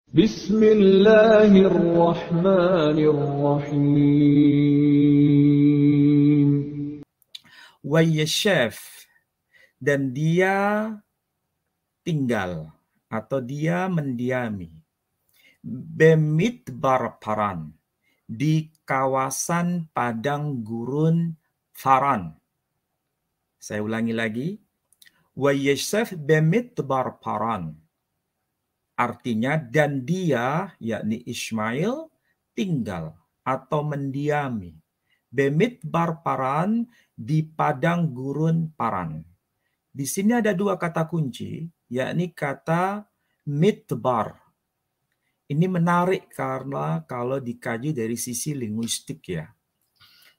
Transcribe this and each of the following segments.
Bismillahirrahmanirrahim. Wayyashaf, dan dia tinggal atau dia mendiami Bemidbar Paran, di kawasan padang gurun Faran. Saya ulangi lagi. Wayyashaf Bemidbar Paran. Artinya, dan dia, yakni Ismail, tinggal atau mendiami Bemidbar Paran, di padang gurun Paran. Di sini ada dua kata kunci, yakni kata midbar. Ini menarik karena kalau dikaji dari sisi linguistik ya.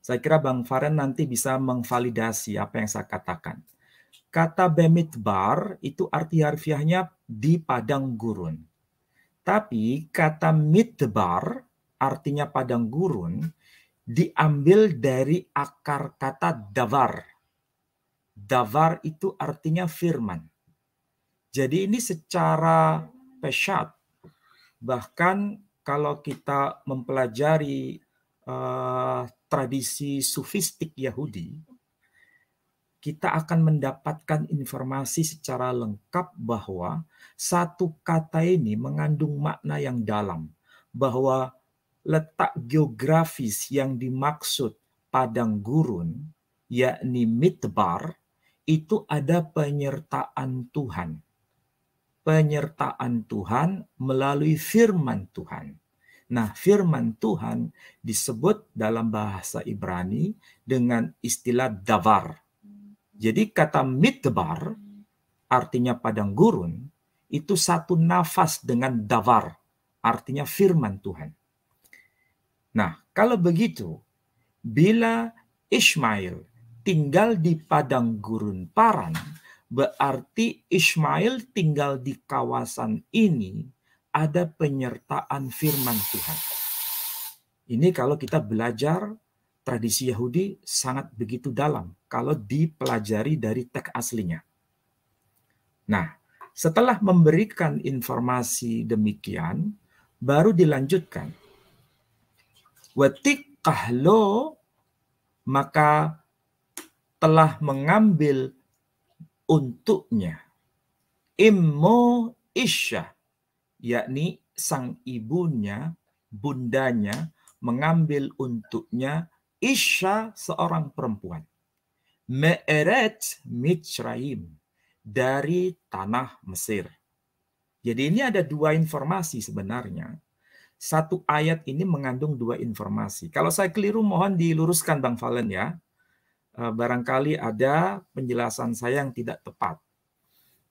Saya kira Bang Faren nanti bisa mengvalidasi apa yang saya katakan. Kata Bemidbar itu arti harfiahnya di padang gurun. Tapi kata midbar artinya padang gurun diambil dari akar kata davar. Davar itu artinya firman. Jadi ini secara pesyat, bahkan kalau kita mempelajari tradisi sufistik Yahudi, kita akan mendapatkan informasi secara lengkap bahwa satu kata ini mengandung makna yang dalam, bahwa letak geografis yang dimaksud padang gurun, yakni midbar, itu ada penyertaan Tuhan. Penyertaan Tuhan melalui firman Tuhan. Nah, firman Tuhan disebut dalam bahasa Ibrani dengan istilah davar. Jadi kata midbar, artinya padang gurun, itu satu nafas dengan davar, artinya firman Tuhan. Nah, kalau begitu, bila Ismail tinggal di padang gurun Paran, berarti Ismail tinggal di kawasan ini ada penyertaan firman Tuhan. Ini kalau kita belajar tradisi Yahudi sangat begitu dalam kalau dipelajari dari teks aslinya. Nah, setelah memberikan informasi demikian, baru dilanjutkan. Watik kahlo, maka telah mengambil untuknya Immo Isya, yakni sang ibunya, bundanya, mengambil untuknya Isya, seorang perempuan. Me'eret Mitzrayim, dari tanah Mesir. Jadi ini ada dua informasi sebenarnya. Satu ayat ini mengandung dua informasi. Kalau saya keliru mohon diluruskan Bang Valen ya. Barangkali ada penjelasan saya yang tidak tepat.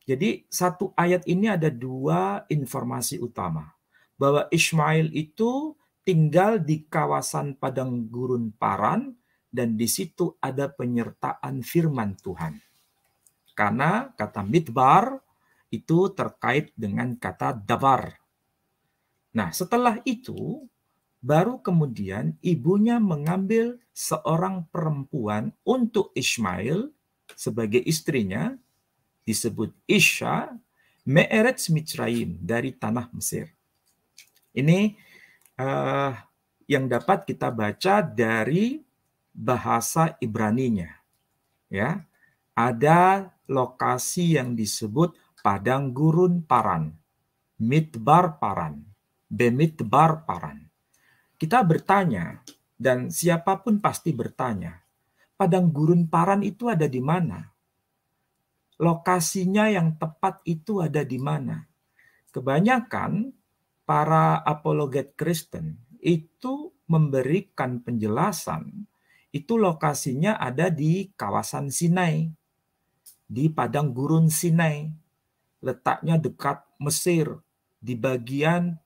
Jadi satu ayat ini ada dua informasi utama. Bahwa Ismail itu tinggal di kawasan padang gurun Paran dan di situ ada penyertaan firman Tuhan. Karena kata midbar itu terkait dengan kata davar. Nah, setelah itu baru kemudian ibunya mengambil seorang perempuan untuk Ismail sebagai istrinya, disebut Isya, Me'eretz Mitzrayim, dari tanah Mesir. Ini yang dapat kita baca dari bahasa Ibraninya. Ya, ada lokasi yang disebut padang gurun Paran, Midbar Paran, Bemidbar Paran. Kita bertanya, dan siapapun pasti bertanya, padang gurun Paran itu ada di mana? Lokasinya yang tepat itu ada di mana? Kebanyakan para apologet Kristen itu memberikan penjelasan, itu lokasinya ada di kawasan Sinai, di padang gurun Sinai. Letaknya dekat Mesir, di bagian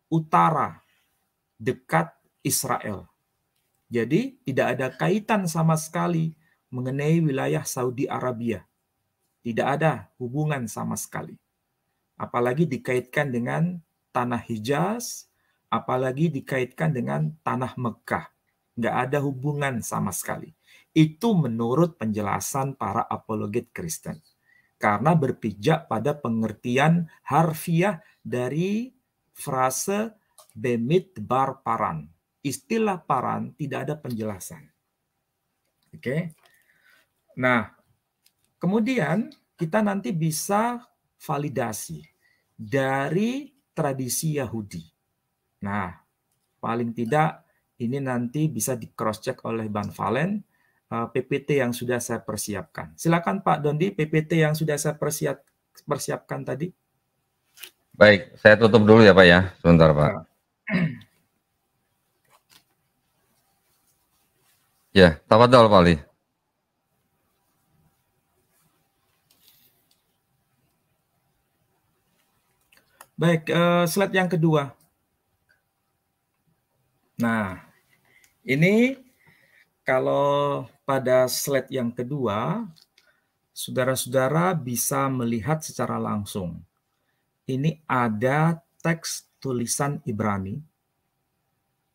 utara, dekat Israel. Jadi tidak ada kaitan sama sekali mengenai wilayah Saudi Arabia. Tidak ada hubungan sama sekali. Apalagi dikaitkan dengan tanah Hijaz, apalagi dikaitkan dengan tanah Mekah. Nggak ada hubungan sama sekali. Itu menurut penjelasan para apologet Kristen. Karena berpijak pada pengertian harfiah dari frase bemidbar paran. Istilah paran tidak ada penjelasan. Oke. Nah, kemudian kita nanti bisa validasi dari tradisi Yahudi. Nah, paling tidak ini nanti bisa di cross check oleh Bang Valen, PPT yang sudah saya persiapkan. Silakan Pak Dondi, PPT yang sudah saya persiapkan tadi. Baik, saya tutup dulu ya Pak ya, sebentar Pak. Ya, tafadhol Pak Ali. Baik, slide yang kedua. Nah, ini kalau pada slide yang kedua, saudara-saudara bisa melihat secara langsung. Ini ada teks tulisan Ibrani,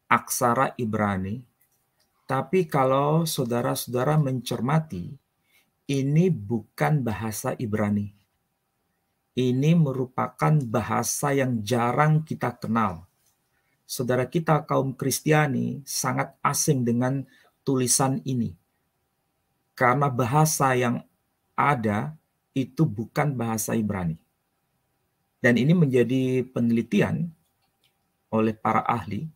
aksara Ibrani, tapi kalau saudara-saudara mencermati, ini bukan bahasa Ibrani. Ini merupakan bahasa yang jarang kita kenal. Saudara kita kaum Kristiani sangat asing dengan tulisan ini. Karena bahasa yang ada itu bukan bahasa Ibrani. Dan ini menjadi penelitian oleh para ahli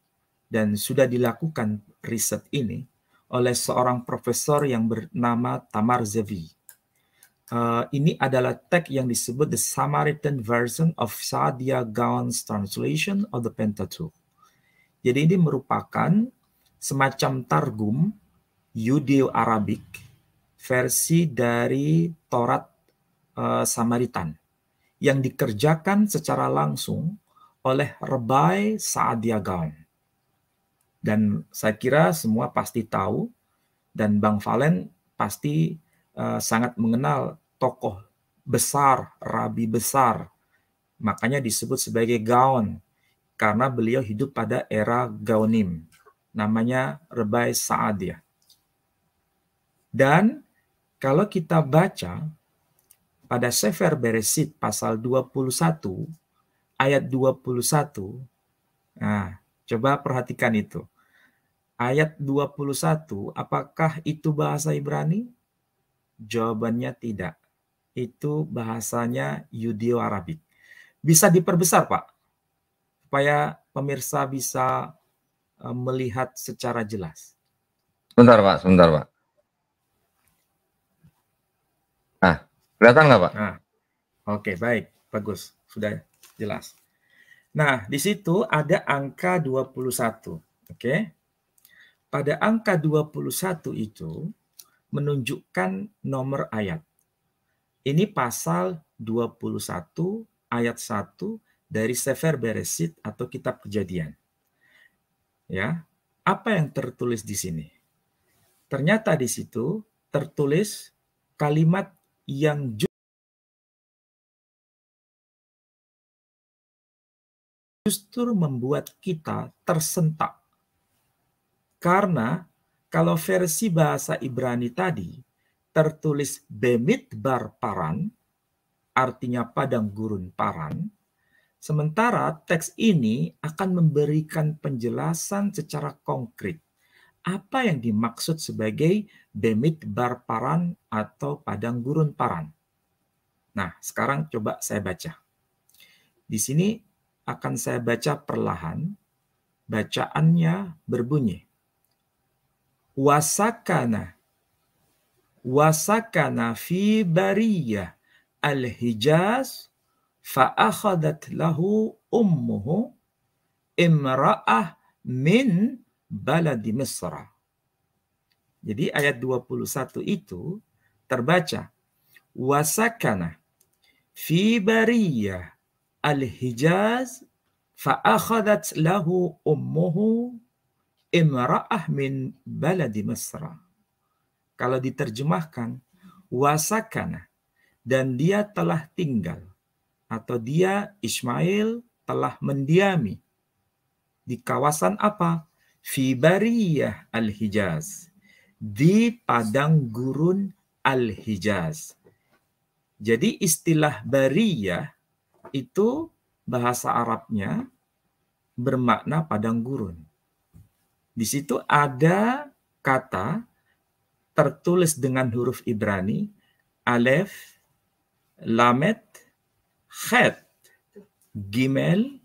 dan sudah dilakukan riset ini oleh seorang profesor yang bernama Tamar Zevi. Ini adalah teks yang disebut the Samaritan version of Saadia Gaon's translation of the Pentateuch. Jadi ini merupakan semacam targum Yudeo-Arabik versi dari Taurat Samaritan yang dikerjakan secara langsung oleh Rabbi Saadia Gaon. Dan saya kira semua pasti tahu dan Bang Valen pasti sangat mengenal tokoh besar, rabi besar. Makanya disebut sebagai Gaon karena beliau hidup pada era Gaonim. Namanya Rabbi Saadia. Dan kalau kita baca pada Sefer Bereshit pasal 21 ayat 21, nah coba perhatikan itu. Ayat 21, apakah itu bahasa Ibrani? Jawabannya tidak. Itu bahasanya Yudeo-Arabik. Bisa diperbesar, Pak, supaya pemirsa bisa melihat secara jelas. Sebentar Pak. Nah, kelihatan nggak Pak? Nah, oke, baik, bagus, sudah jelas. Nah, di situ ada angka 21, oke? Pada angka 21 itu menunjukkan nomor ayat. Ini pasal 21 ayat 1 dari Sefer Bereshit atau Kitab Kejadian. Ya, apa yang tertulis di sini? Ternyata di situ tertulis kalimat yang justru membuat kita tersentak. Karena kalau versi bahasa Ibrani tadi tertulis Bemidbar Paran, artinya padang gurun Paran, sementara teks ini akan memberikan penjelasan secara konkret apa yang dimaksud sebagai Bemidbar Paran atau padang gurun Paran. Nah, sekarang coba saya baca. Di sini akan saya baca perlahan. Bacaannya berbunyi. Wasakana fi bariyah al-Hijaz fa'akhadat lahu ummuhu imra'ah min baladi Misra. Jadi ayat 21 itu terbaca wasakana fi bariyah al-Hijaz fa'akhadat lahu ummuhu imra'ah min baladi Misra. Kalau diterjemahkan wasakana, dan dia telah tinggal atau dia Ismail telah mendiami di kawasan apa? Fi bariyah al-Hijaz, di padang gurun al-Hijaz. Jadi istilah bariyah itu bahasa Arabnya bermakna padang gurun. Di situ ada kata tertulis dengan huruf Ibrani, alef, lamet, khet, gimel,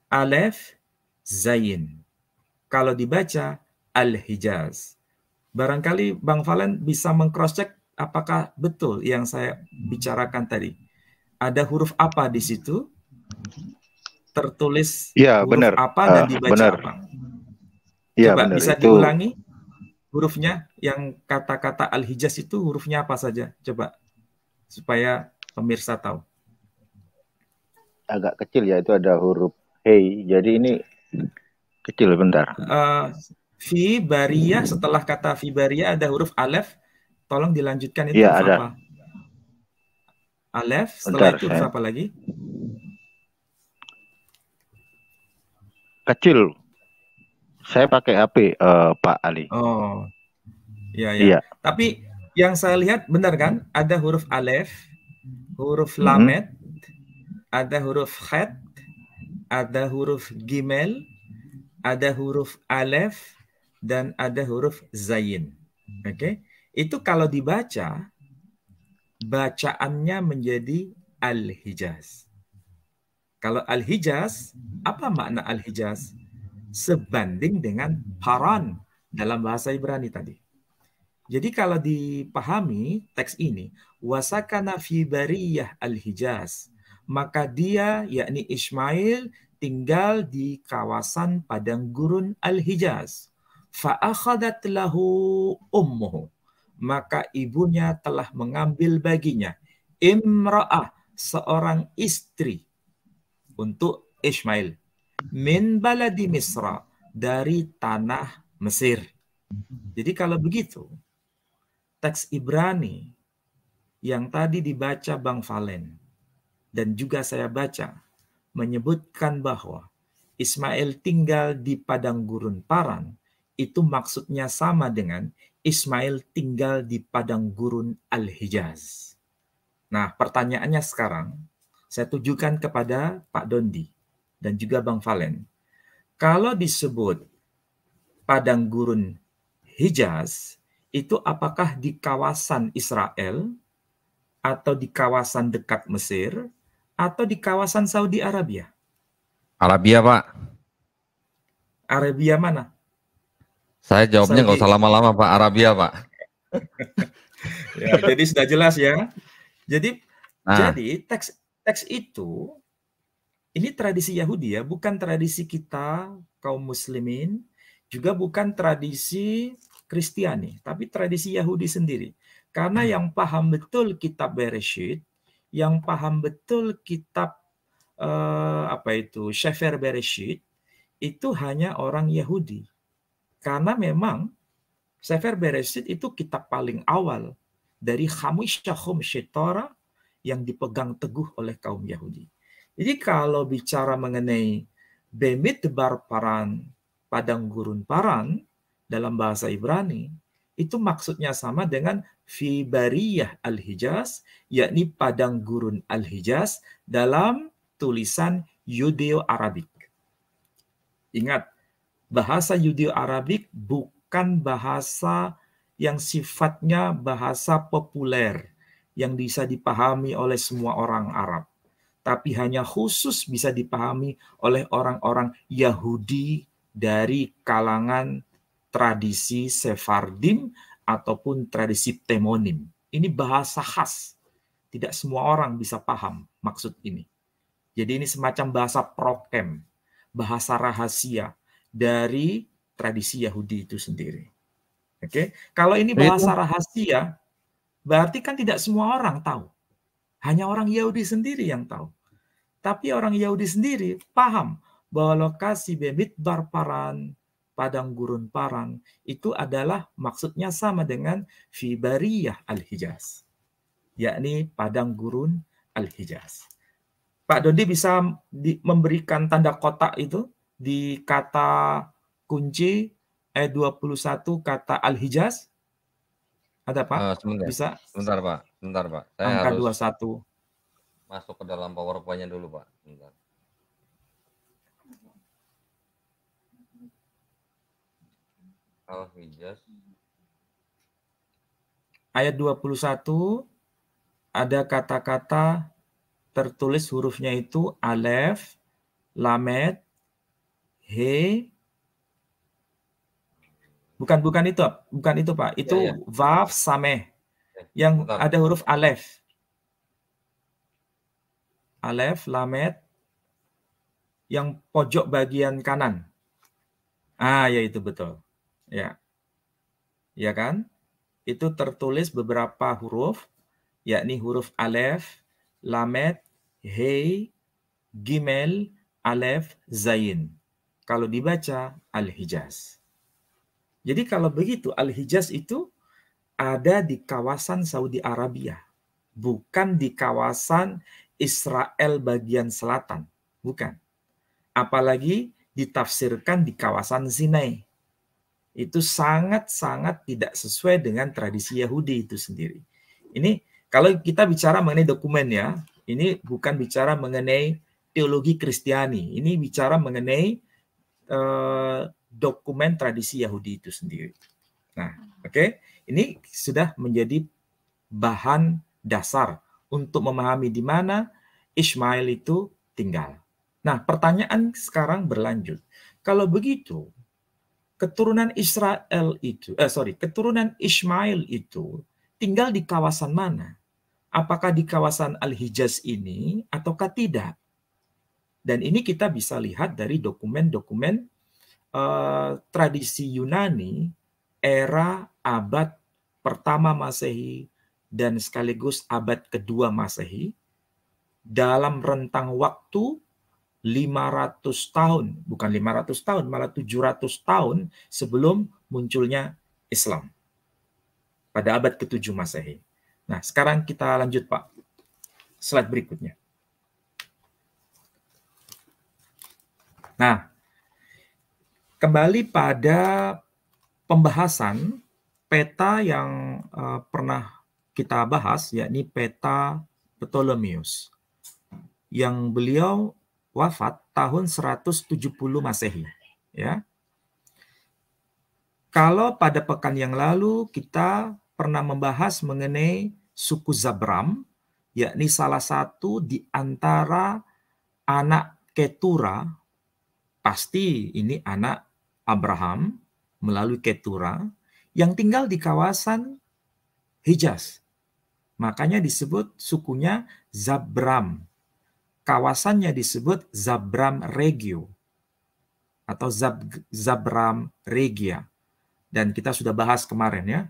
alef, zayin. Kalau dibaca Al-Hijaz. Barangkali Bang Valen bisa meng-cross-check apakah betul yang saya bicarakan tadi. Ada huruf apa di situ? Tertulis Iya, huruf benar. apa dan dibaca Benar. apa? Iya, Coba benar. bisa Itu diulangi hurufnya, yang kata-kata Al-Hijaz itu hurufnya apa saja? Coba supaya pemirsa tahu. agak kecil ya, itu ada huruf hei. Jadi ini kecil, bentar. Fi bariyah, setelah kata fi bariyah ada huruf alef. Tolong dilanjutkan, itu Iya, huruf ada. apa? Alef, setelah Bentar, itu huruf apa lagi? kecil. Saya pakai HP, Pak Ali. Oh, ya. Iya. Tapi yang saya lihat benar kan? Ada huruf alef, huruf Mhm. lamet, ada huruf khet, ada huruf gimel, ada huruf alef, dan ada huruf zayin. Oke? Itu kalau dibaca, bacaannya menjadi Al-Hijaz. Kalau Al-Hijaz, apa makna Al-Hijaz? Sebanding dengan Paran dalam bahasa Ibrani tadi. Jadi kalau dipahami teks ini, wasakana fi bariyah Al-Hijaz, maka dia, yakni Ismail, tinggal di kawasan padang gurun Al-Hijaz. Fa'akhadat lahu ummuhu, maka ibunya telah mengambil baginya imra'ah, seorang istri untuk Ismail, min baladi Misra, dari tanah Mesir. Jadi kalau begitu, teks Ibrani yang tadi dibaca Bang Valen dan juga saya baca menyebutkan bahwa Ismail tinggal di padang gurun Paran, itu maksudnya sama dengan Ismail tinggal di padang gurun Al-Hijaz. Nah, pertanyaannya sekarang saya tujukan kepada Pak Dondi dan juga Bang Valen. Kalau disebut padang gurun Hijaz, itu apakah di kawasan Israel, atau di kawasan dekat Mesir, atau di kawasan Saudi Arabia? Arabia, Pak. Arabia mana? Saya jawabnya nggak Saudi. usah lama-lama, Pak. Arabia, Pak. Ya, jadi sudah jelas ya. Jadi Nah, teks itu ini tradisi Yahudi ya, bukan tradisi kita kaum muslimin, juga bukan tradisi Kristiani, tapi tradisi Yahudi sendiri. Karena yang paham betul kitab Bereshit, yang paham betul kitab Sefer Bereshit, itu hanya orang Yahudi. Karena memang Sefer Bereshit itu kitab paling awal dari Chamisha Chumshei Torah yang dipegang teguh oleh kaum Yahudi. Jadi kalau bicara mengenai Bemidbar Paran, padang gurun Paran dalam bahasa Ibrani, itu maksudnya sama dengan fi bariyah Al-Hijaz, yakni padang gurun Al-Hijaz dalam tulisan Yudeo-Arabik. Ingat, bahasa Yudeo-Arabik bukan bahasa yang sifatnya bahasa populer yang bisa dipahami oleh semua orang Arab, tapi hanya khusus bisa dipahami oleh orang-orang Yahudi dari kalangan tradisi Sephardim ataupun tradisi Temonim. Ini bahasa khas. Tidak semua orang bisa paham maksud ini. Jadi ini semacam bahasa prokem, bahasa rahasia dari tradisi Yahudi itu sendiri. Oke, kalau ini bahasa rahasia, berarti kan tidak semua orang tahu. Hanya orang Yahudi sendiri yang tahu. Tapi orang Yahudi sendiri paham bahwa lokasi Bemidbar Paran, padang gurun Paran, itu adalah maksudnya sama dengan fi bariyah Al-Hijaz, yakni padang gurun Al-Hijaz. Pak Dodi bisa memberikan tanda kotak itu di kata kunci ayat 21 kata Al-Hijaz? Ada Pak? Bisa? Sebentar Pak. Saya Angka harus 21. masuk ke dalam PowerPoint-nya dulu, Pak. Sebentar. Al-Hijaz. Ayat 21 ada kata-kata tertulis hurufnya itu alef, lamet, he. Bukan itu Pak. Itu Ya. vav sameh yang Bentar. ada huruf alef. Alef, lamet, yang pojok bagian kanan. Ya itu betul. Ya. Ya kan? Itu tertulis beberapa huruf, yakni huruf alef, lamet, he, gimel, alef, zain. Kalau dibaca Al-Hijaz. Jadi kalau begitu Al-Hijaz itu ada di kawasan Saudi Arabia, bukan di kawasan Israel bagian selatan, bukan. Apalagi ditafsirkan di kawasan Sinai. Itu sangat-sangat tidak sesuai dengan tradisi Yahudi itu sendiri. Ini kalau kita bicara mengenai dokumen ya, ini bukan bicara mengenai teologi Kristiani, ini bicara mengenai dokumen tradisi Yahudi itu sendiri. Nah, oke. Ini sudah menjadi bahan dasar untuk memahami di mana Ishmael itu tinggal. Nah, pertanyaan sekarang berlanjut. Kalau begitu, keturunan keturunan Ishmael itu tinggal di kawasan mana? Apakah di kawasan Al-Hijaz ini ataukah tidak? Dan ini kita bisa lihat dari dokumen-dokumen tradisi Yunani era abad pertama Masehi dan sekaligus abad kedua Masehi dalam rentang waktu 500 tahun, bukan 500 tahun, malah 700 tahun sebelum munculnya Islam pada abad ke-7 Masehi. Nah, sekarang kita lanjut, Pak. Slide berikutnya. Nah, kembali pada pembahasan peta yang pernah kita bahas, yakni peta Ptolemeus, yang beliau wafat tahun 170 Masehi. Ya. Kalau pada pekan yang lalu kita pernah membahas mengenai suku Zabram, yakni salah satu di antara anak Ketura, pasti ini anak Abraham melalui Ketura, yang tinggal di kawasan Hijaz. Makanya disebut sukunya Zabram. Kawasannya disebut Zabram Regio atau Zabram Regia. Dan kita sudah bahas kemarin ya.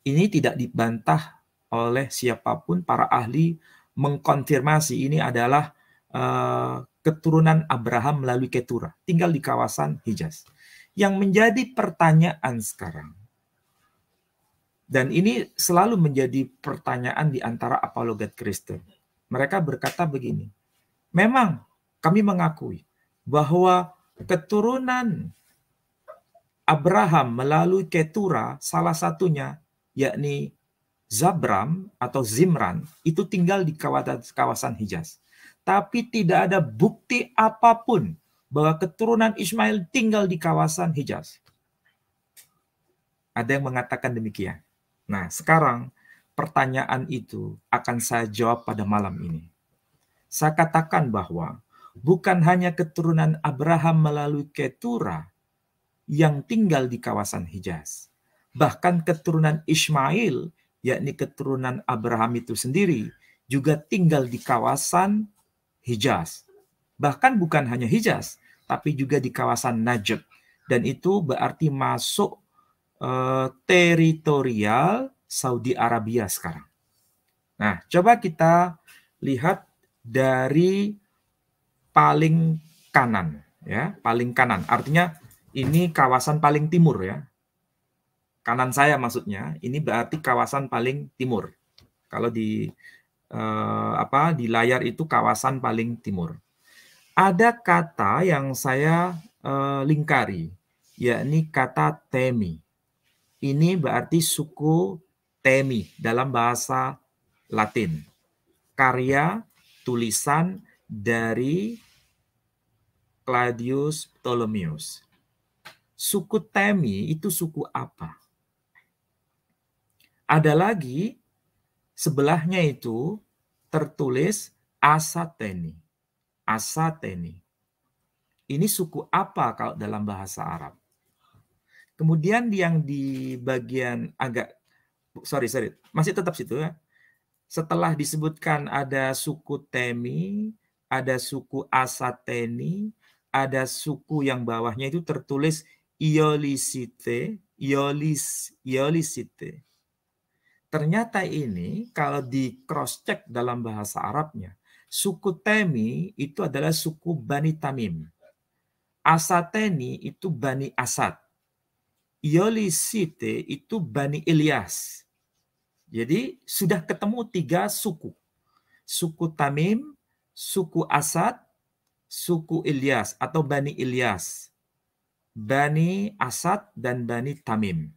Ini tidak dibantah oleh siapapun, para ahli mengkonfirmasi ini adalah keturunan Abraham melalui Ketura, tinggal di kawasan Hijaz. Yang menjadi pertanyaan sekarang, dan ini selalu menjadi pertanyaan di antara apologet Kristen. Mereka berkata begini, memang kami mengakui bahwa keturunan Abraham melalui Ketura, salah satunya yakni Zabram atau Zimran, itu tinggal di kawasan Hijaz. Tapi tidak ada bukti apapun bahwa keturunan Ishmael tinggal di kawasan Hijaz. Ada yang mengatakan demikian. Nah, sekarang pertanyaan itu akan saya jawab pada malam ini. Saya katakan bahwa bukan hanya keturunan Abraham melalui Ketura yang tinggal di kawasan Hijaz. Bahkan keturunan Ishmael, yakni keturunan Abraham itu sendiri, juga tinggal di kawasan Hijaz. Bahkan bukan hanya Hijaz, tapi juga di kawasan Najd. Dan itu berarti masuk teritorial Saudi Arabia sekarang. Nah, coba kita lihat dari paling kanan, ya, paling kanan. Artinya ini kawasan paling timur ya. Kanan saya maksudnya, ini berarti kawasan paling timur. Kalau di di layar itu kawasan paling timur. Ada kata yang saya lingkari, yakni kata Temi. Ini berarti suku Temi dalam bahasa Latin. Karya tulisan dari Claudius Ptolemeus. suku Temi itu suku apa? Ada lagi sebelahnya itu tertulis Asateni. Asateni. Ini suku apa kalau dalam bahasa Arab? Kemudian yang di bagian agak, sorry, masih tetap situ ya. Setelah disebutkan ada suku Temi, ada suku Asateni, ada suku yang bawahnya itu tertulis Iolisite, Iolisite. Ternyata ini kalau di cross check dalam bahasa Arabnya, suku Temi itu adalah suku Bani Tamim. Asateni itu Bani Asad. Iolisite itu Bani Ilyas. Jadi sudah ketemu 3 suku. Suku Tamim, suku Asad, suku Ilyas atau Bani Ilyas. Bani Asad dan Bani Tamim.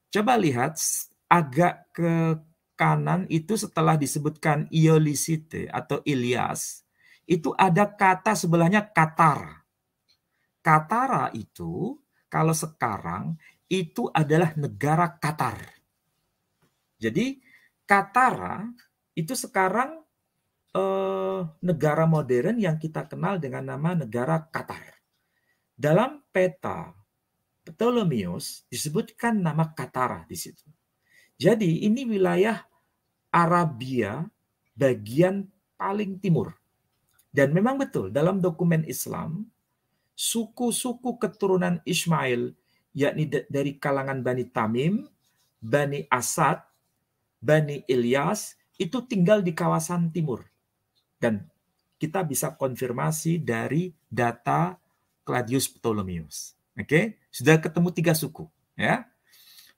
Coba lihat agak ke kanan itu setelah disebutkan Iolisite atau Ilyas, itu ada kata sebelahnya Katara. Katara itu kalau sekarang itu adalah negara Qatar. Jadi Katara itu sekarang negara modern yang kita kenal dengan nama negara Qatar. Dalam peta Ptolemeus disebutkan nama Katara di situ. Jadi ini wilayah Arabia bagian paling timur. Dan memang betul dalam dokumen Islam suku-suku keturunan Ismail, yakni dari kalangan Bani Tamim, Bani Asad, Bani Ilyas, itu tinggal di kawasan timur. Dan kita bisa konfirmasi dari data Claudius Ptolemeus. Oke, sudah ketemu 3 suku. Ya.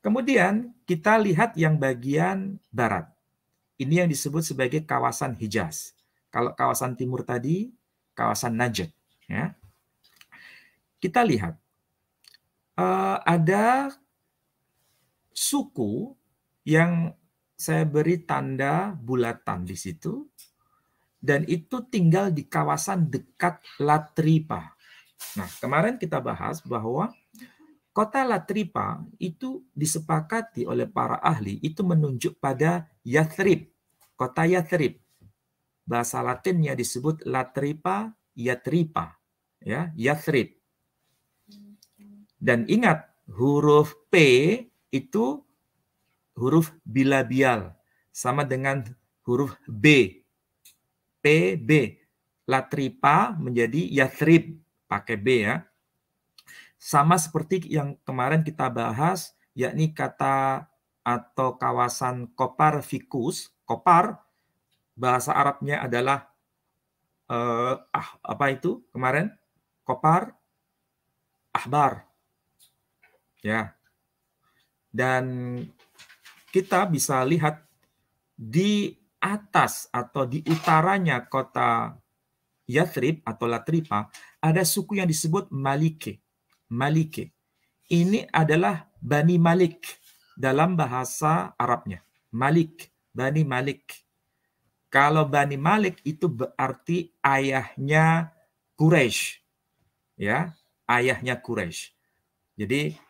Kemudian kita lihat yang bagian barat. Ini yang disebut sebagai kawasan Hijaz. Kalau kawasan timur tadi, kawasan Najd. Ya. Kita lihat, ada suku yang saya beri tanda bulatan di situ, dan itu tinggal di kawasan dekat Latripa. Nah, kemarin kita bahas bahwa kota Latripa itu disepakati oleh para ahli, itu menunjuk pada Yathrib, kota Yathrib. Bahasa Latinnya disebut Latripa, Yatripa, ya, Yathrib. Dan ingat, huruf P itu huruf bilabial, sama dengan huruf B. PB. Latripa menjadi Yathrib, pakai B ya. Sama seperti yang kemarin kita bahas, yakni kata atau kawasan Kopar Fikus. Kopar, bahasa Arabnya adalah, apa itu kemarin? Kopar, Ahbar. Ya, dan kita bisa lihat di atas atau di utaranya kota Yathrib atau Latripa ada suku yang disebut Malike. Malike. Ini adalah Bani Malik dalam bahasa Arabnya. Malik, Bani Malik. Kalau Bani Malik itu berarti ayahnya Quraisy. Ya, ayahnya Quraisy. Jadi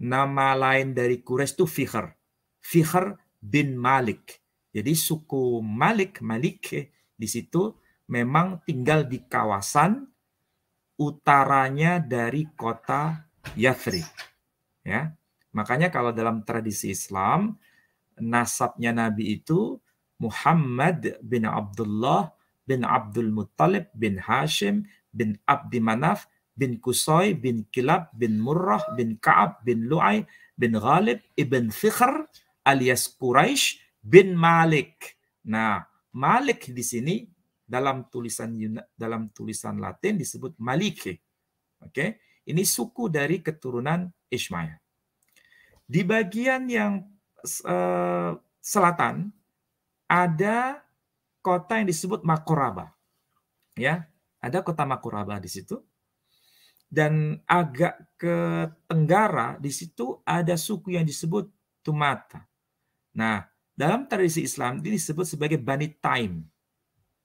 nama lain dari Quraisy itu Fihr. Fihr bin Malik. Jadi suku Malik di situ memang tinggal di kawasan utaranya dari kota Yathrib. Ya. Makanya kalau dalam tradisi Islam, nasabnya Nabi itu Muhammad bin Abdullah bin Abdul Muttalib bin Hashim bin Abdi Manaf bin Qusay bin Kilab bin Murrah bin Ka'ab bin Lu'ay bin Ghalib ibn Fikhr alias Quraisy bin Malik. Nah, Malik di sini dalam tulisan Latin disebut Malike. Oke, ini suku dari keturunan Ismail. Di bagian yang selatan ada kota yang disebut Makoraba. Ya, ada kota Makoraba di situ. Dan agak ke tenggara di situ ada suku yang disebut Tumata. Nah, dalam tradisi Islam ini disebut sebagai Bani Taim.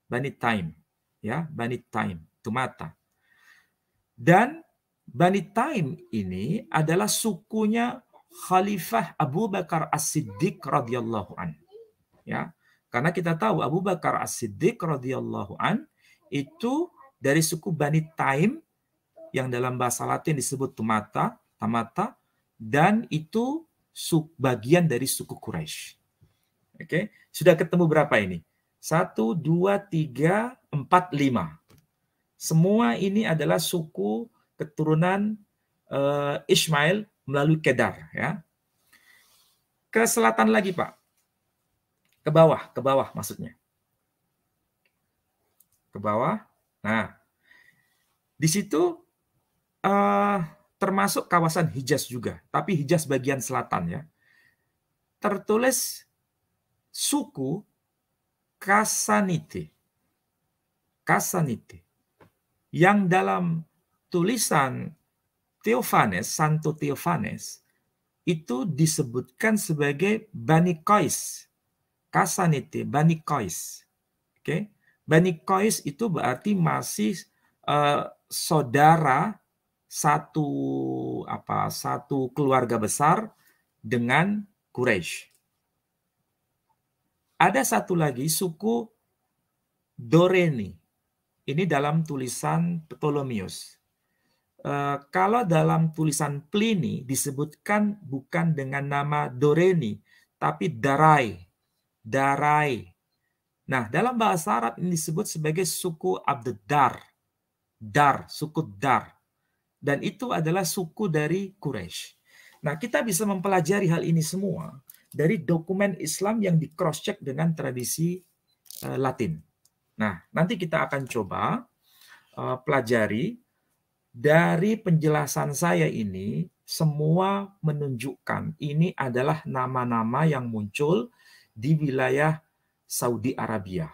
Bani Taim, ya, Bani Taim, Tumata. Dan Bani Taim ini adalah sukunya Khalifah Abu Bakar As-Siddiq radhiyallahu an. Ya, karena kita tahu Abu Bakar As-Siddiq radhiyallahu an itu dari suku Bani Taim yang dalam bahasa Latin disebut Tamata, dan itu bagian dari suku Quraisy. Oke, sudah ketemu berapa ini? 1, 2, 3, 4, 5. Semua ini adalah suku keturunan Ismail melalui Kedar. Ya. Ke selatan lagi, Pak. Ke bawah maksudnya. Ke bawah. Nah, di situ termasuk kawasan Hijaz juga, tapi Hijaz bagian selatan ya. Tertulis suku Kasanite. Yang dalam tulisan Theophanes, Santo Theophanes, itu disebutkan sebagai Bani Qais. Kasanite, Bani Qais. Oke. Bani Qais itu berarti masih saudara satu keluarga besar dengan Quraisy. Ada satu lagi suku Doreni. Ini dalam tulisan Ptolemeus. Kalau dalam tulisan Pliny disebutkan bukan dengan nama Doreni, tapi Darai. Nah, dalam bahasa Arab ini disebut sebagai suku Abd-Dar. Suku Dar. Dan itu adalah suku dari Quraisy. Nah, kita bisa mempelajari hal ini semua dari dokumen Islam yang di cross-check dengan tradisi Latin. Nah, nanti kita akan coba pelajari dari penjelasan saya ini, semua menunjukkan ini adalah nama-nama yang muncul di wilayah Saudi Arabia,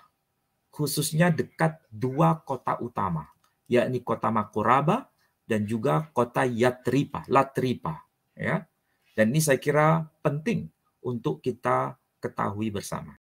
khususnya dekat 2 kota utama, yakni kota Makuraba dan juga kota Latripa, ya. Dan ini saya kira penting untuk kita ketahui bersama.